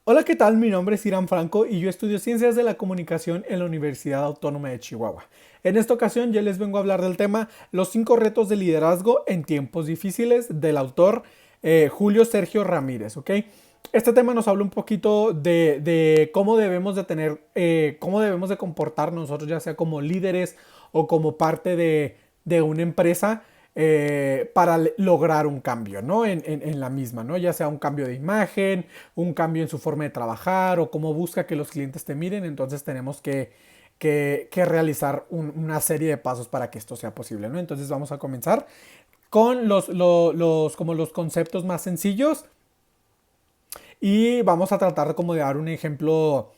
Hola, ¿qué tal? Mi nombre es Irán Franco y yo estudio Ciencias de la Comunicación en la Universidad Autónoma de Chihuahua. En esta ocasión yo les vengo a hablar del tema Los 5 retos de liderazgo en tiempos difíciles del autor Julio Sergio Ramírez, ¿ok? Este tema nos habla un poquito de cómo debemos de tener, cómo debemos de comportarnos nosotros, ya sea como líderes o como parte de una empresa para lograr un cambio, ¿no? En la misma, ¿no? Ya sea un cambio de imagen, un cambio en su forma de trabajar o cómo busca que los clientes te miren. Entonces tenemos que realizar una serie de pasos para que esto sea posible, ¿no? Entonces vamos a comenzar con como los conceptos más sencillos y vamos a tratar como de dar un ejemplo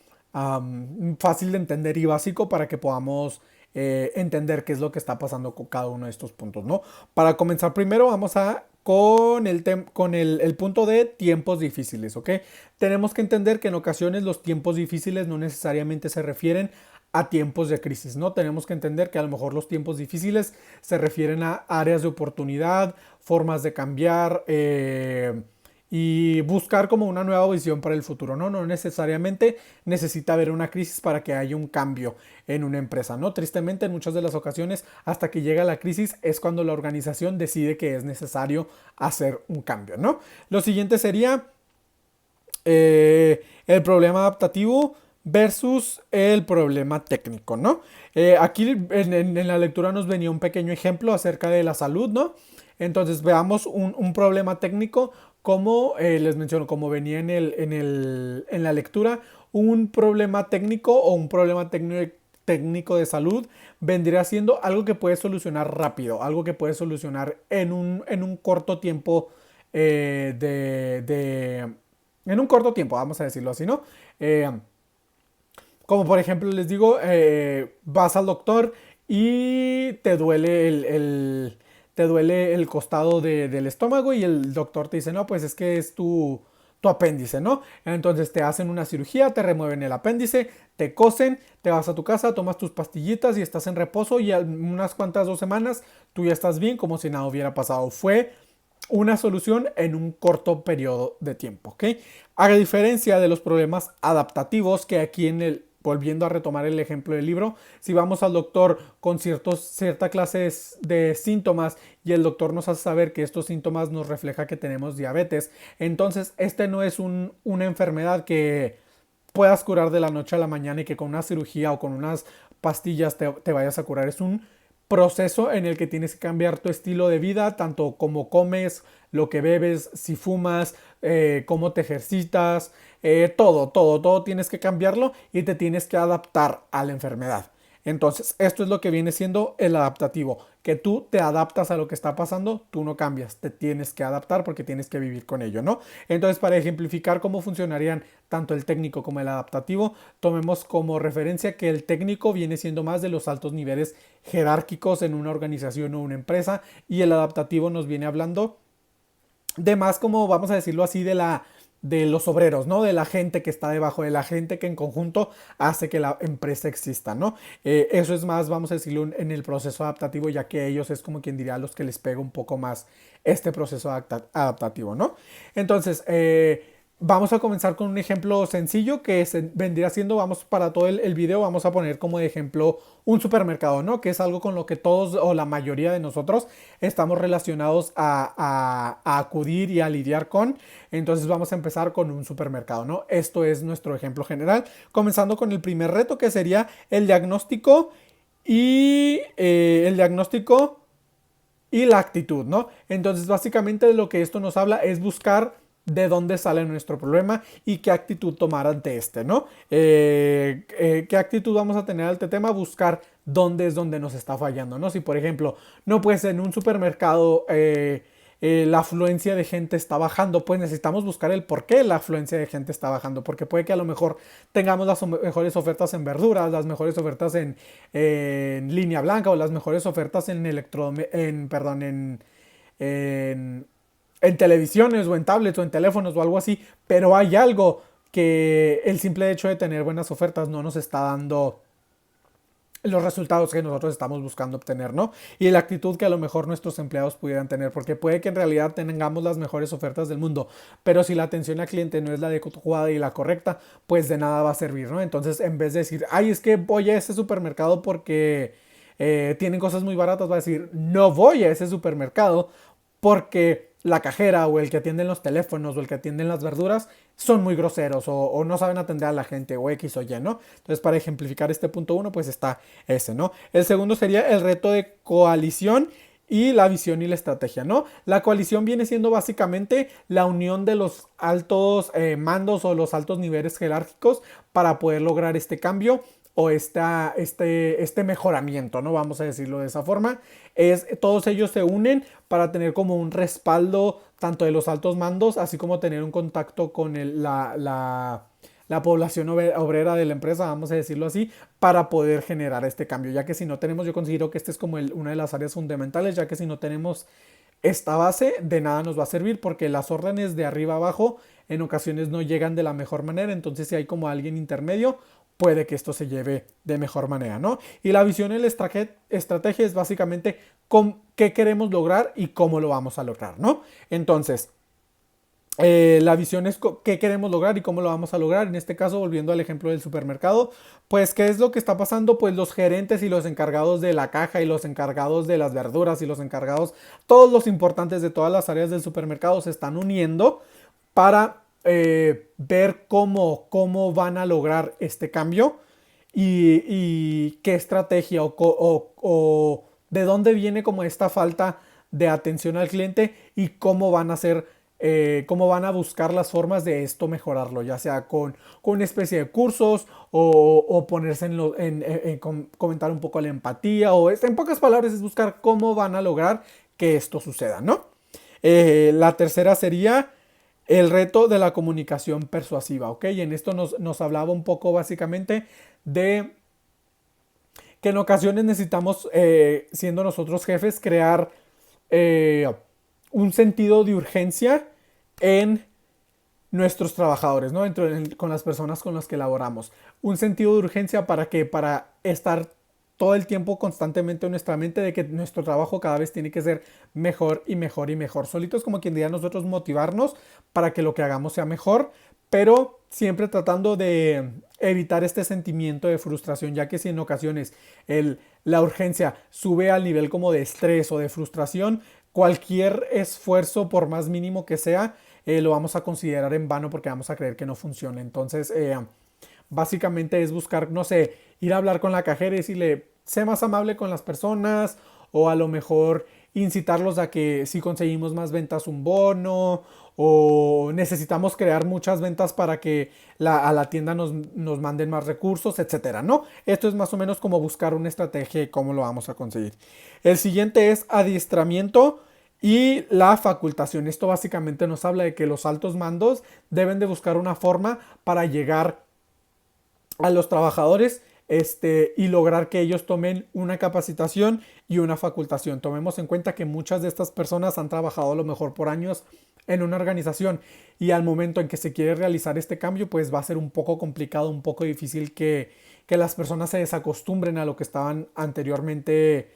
fácil de entender y básico para que podamos entender qué es lo que está pasando con cada uno de estos puntos, ¿no? Para comenzar primero vamos a con el punto de tiempos difíciles, ¿ok? Tenemos que entender que en ocasiones los tiempos difíciles no necesariamente se refieren a tiempos de crisis, ¿no? Tenemos que entender que a lo mejor los tiempos difíciles se refieren a áreas de oportunidad, formas de cambiar, y buscar como una nueva visión para el futuro, ¿no? No necesariamente necesita haber una crisis para que haya un cambio en una empresa, ¿no? Tristemente, en muchas de las ocasiones, hasta que llega la crisis es cuando la organización decide que es necesario hacer un cambio, ¿no? Lo siguiente sería el problema adaptativo versus el problema técnico, ¿no? Aquí en la lectura nos venía un pequeño ejemplo acerca de la salud, ¿no? Entonces veamos un problema técnico, como les menciono, como venía en la lectura, un problema técnico o un problema técnico de salud vendría siendo algo que puedes solucionar rápido, algo que puedes solucionar en un corto tiempo eh, de, de, en un corto tiempo, vamos a decirlo así, ¿no? Eh, Como por ejemplo les digo, vas al doctor y te duele el costado del estómago y el doctor te dice, no, pues es que es tu apéndice, ¿no? Entonces te hacen una cirugía, te remueven el apéndice, te cosen, te vas a tu casa, tomas tus pastillitas y estás en reposo y en unas cuantas 2 semanas tú ya estás bien como si nada hubiera pasado. Fue una solución en un corto periodo de tiempo, ¿ok? A diferencia de los problemas adaptativos que aquí volviendo a retomar el ejemplo del libro, si vamos al doctor con cierta clase de síntomas y el doctor nos hace saber que estos síntomas nos refleja que tenemos diabetes, entonces este no es una enfermedad que puedas curar de la noche a la mañana y que con una cirugía o con unas pastillas te vayas a curar. Es un proceso en el que tienes que cambiar tu estilo de vida, tanto como comes, lo que bebes, si fumas, cómo te ejercitas, todo tienes que cambiarlo y te tienes que adaptar a la enfermedad. Entonces, esto es lo que viene siendo el adaptativo, que tú te adaptas a lo que está pasando, tú no cambias, te tienes que adaptar porque tienes que vivir con ello, ¿no? Entonces, para ejemplificar cómo funcionarían tanto el técnico como el adaptativo, tomemos como referencia que el técnico viene siendo más de los altos niveles jerárquicos en una organización o una empresa y el adaptativo nos viene hablando de más como, vamos a decirlo así, de los obreros, ¿no? De la gente que está debajo, de la gente que en conjunto hace que la empresa exista, ¿no? Eso es más, vamos a decirlo, en el proceso adaptativo, ya que ellos es como quien diría a los que les pega un poco más este proceso adaptativo, ¿no? Entonces, vamos a comenzar con un ejemplo sencillo que vendría siendo, vamos para todo el video, vamos a poner como de ejemplo un supermercado, ¿no? Que es algo con lo que todos o la mayoría de nosotros estamos relacionados a acudir y a lidiar con. Entonces vamos a empezar con un supermercado, ¿no? Esto es nuestro ejemplo general, comenzando con el primer reto que sería el diagnóstico y la actitud, ¿no? Entonces, básicamente de lo que esto nos habla es buscar de dónde sale nuestro problema y qué actitud tomar ante este, ¿no? ¿Qué actitud vamos a tener ante el tema? Buscar dónde es donde nos está fallando, ¿no? Si, por ejemplo, no, pues en un supermercado la afluencia de gente está bajando, pues necesitamos buscar el por qué la afluencia de gente está bajando, porque puede que a lo mejor tengamos las mejores ofertas en verduras, las mejores ofertas en línea blanca o las mejores ofertas en, en televisiones o en tablets o en teléfonos o algo así, pero hay algo que el simple hecho de tener buenas ofertas no nos está dando los resultados que nosotros estamos buscando obtener, ¿no? Y la actitud que a lo mejor nuestros empleados pudieran tener, porque puede que en realidad tengamos las mejores ofertas del mundo, pero si la atención al cliente no es la adecuada y la correcta, pues de nada va a servir, ¿no? Entonces, en vez de decir, ay, es que voy a ese supermercado porque tienen cosas muy baratas, va a decir, no voy a ese supermercado porque la cajera o el que atiende los teléfonos o el que atiende las verduras son muy groseros o no saben atender a la gente o X o Y, ¿no? Entonces, para ejemplificar este punto uno, pues está ese, ¿no? El segundo sería el reto de coalición y la visión y la estrategia, ¿no? La coalición viene siendo básicamente la unión de los altos mandos o los altos niveles jerárquicos para poder lograr este cambio o este mejoramiento, ¿no? Vamos a decirlo de esa forma. Todos ellos se unen para tener como un respaldo tanto de los altos mandos, así como tener un contacto con la población obrera de la empresa, vamos a decirlo así, para poder generar este cambio, ya que si no tenemos, yo considero que este es como una de las áreas fundamentales, ya que si no tenemos esta base, de nada nos va a servir, porque las órdenes de arriba abajo en ocasiones no llegan de la mejor manera, entonces si hay como alguien intermedio, puede que esto se lleve de mejor manera, ¿no? Y la visión y la estrategia es básicamente qué queremos lograr y cómo lo vamos a lograr, ¿no? Entonces, la visión es qué queremos lograr y cómo lo vamos a lograr. En este caso, volviendo al ejemplo del supermercado, pues qué es lo que está pasando, pues los gerentes y los encargados de la caja y los encargados de las verduras y los encargados, todos los importantes de todas las áreas del supermercado se están uniendo para ver cómo van a lograr este cambio y qué estrategia o de dónde viene como esta falta de atención al cliente y cómo van a hacer, cómo van a buscar las formas de esto mejorarlo, ya sea con una especie de cursos o ponerse en comentar un poco la empatía o en pocas palabras es buscar cómo van a lograr que esto suceda, ¿no? La tercera sería el reto de la comunicación persuasiva, ¿ok? Y en esto nos hablaba un poco básicamente de que en ocasiones necesitamos, siendo nosotros jefes, crear eh, un sentido de urgencia en nuestros trabajadores, ¿no? Con las personas con las que laboramos. Un sentido de urgencia para que, para estar todo el tiempo constantemente en nuestra mente de que nuestro trabajo cada vez tiene que ser mejor y mejor y mejor. Solitos como quien diga nosotros motivarnos para que lo que hagamos sea mejor, pero siempre tratando de evitar este sentimiento de frustración, ya que si en ocasiones la urgencia sube al nivel como de estrés o de frustración, cualquier esfuerzo, por más mínimo que sea, lo vamos a considerar en vano porque vamos a creer que no funciona. Entonces, básicamente es buscar, no sé, ir a hablar con la cajera y decirle, sé más amable con las personas o a lo mejor incitarlos a que si conseguimos más ventas un bono o necesitamos crear muchas ventas para que a la tienda nos manden más recursos, etcétera, ¿no? Esto es más o menos como buscar una estrategia y cómo lo vamos a conseguir. El siguiente es adiestramiento y la facultación. Esto básicamente nos habla de que los altos mandos deben de buscar una forma para llegar a los trabajadores y lograr que ellos tomen una capacitación y una facultación. Tomemos en cuenta que muchas de estas personas han trabajado a lo mejor por años en una organización y al momento en que se quiere realizar este cambio pues va a ser un poco complicado, un poco difícil que las personas se desacostumbren a lo que estaban anteriormente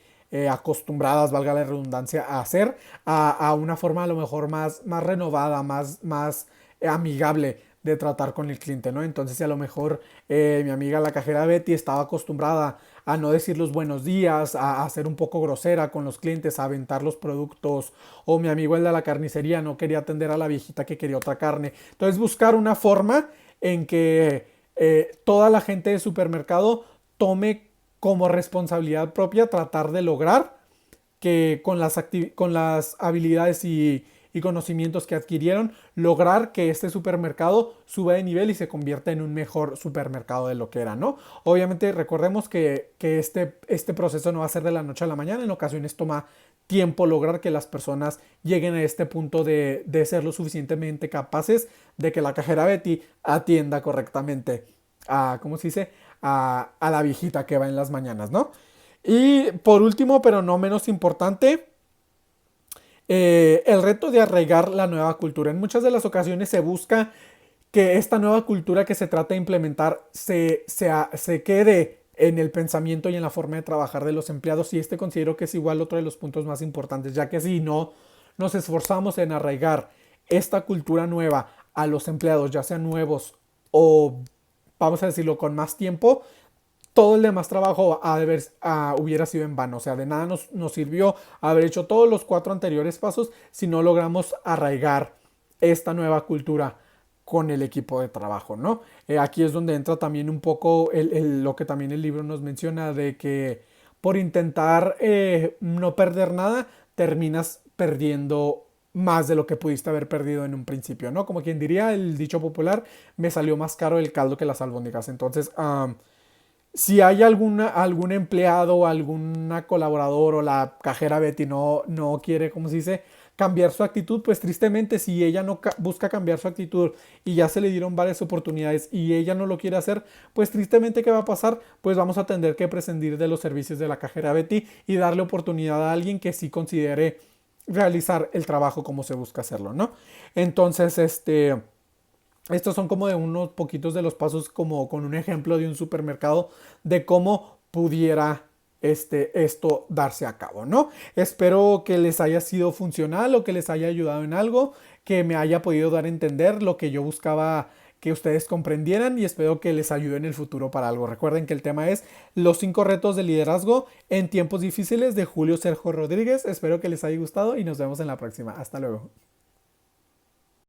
acostumbradas, valga la redundancia, a hacer a una forma a lo mejor más renovada, más amigable de tratar con el cliente, ¿no? Entonces, si a lo mejor mi amiga la cajera Betty estaba acostumbrada a no decir los buenos días, a ser un poco grosera con los clientes, a aventar los productos, o mi amigo el de la carnicería no quería atender a la viejita que quería otra carne. Entonces, buscar una forma en que toda la gente del supermercado tome como responsabilidad propia tratar de lograr que con las habilidades y conocimientos que adquirieron, lograr que este supermercado suba de nivel y se convierta en un mejor supermercado de lo que era, ¿no? Obviamente recordemos que este proceso no va a ser de la noche a la mañana, en ocasiones toma tiempo lograr que las personas lleguen a este punto de ser lo suficientemente capaces de que la cajera Betty atienda correctamente ¿cómo se dice? A la viejita que va en las mañanas, ¿no? Y por último, pero no menos importante, el reto de arraigar la nueva cultura. En muchas de las ocasiones se busca que esta nueva cultura que se trata de implementar se quede en el pensamiento y en la forma de trabajar de los empleados. Y considero que es igual otro de los puntos más importantes, ya que si no nos esforzamos en arraigar esta cultura nueva a los empleados, ya sean nuevos o, vamos a decirlo, con más tiempo, todo el demás trabajo hubiera sido en vano. O sea, de nada nos sirvió haber hecho todos los 4 anteriores pasos si no logramos arraigar esta nueva cultura con el equipo de trabajo, ¿no? Aquí es donde entra también un poco lo que también el libro nos menciona, de que por intentar no perder nada, terminas perdiendo más de lo que pudiste haber perdido en un principio, ¿no? Como quien diría el dicho popular, me salió más caro el caldo que las albóndigas. Entonces, si hay algún empleado, alguna colaborador o la cajera Betty no quiere, ¿cómo se dice?, cambiar su actitud, pues tristemente si ella no busca cambiar su actitud y ya se le dieron varias oportunidades y ella no lo quiere hacer, pues tristemente ¿qué va a pasar? Pues vamos a tener que prescindir de los servicios de la cajera Betty y darle oportunidad a alguien que sí considere realizar el trabajo como se busca hacerlo, ¿no? Entonces, estos son como de unos poquitos de los pasos, como con un ejemplo de un supermercado, de cómo pudiera esto darse a cabo, ¿no? Espero que les haya sido funcional o que les haya ayudado en algo, que me haya podido dar a entender lo que yo buscaba que ustedes comprendieran, y espero que les ayude en el futuro para algo. Recuerden que el tema es los 5 retos de liderazgo en tiempos difíciles, de Julio Sergio Rodríguez. Espero que les haya gustado y nos vemos en la próxima. Hasta luego.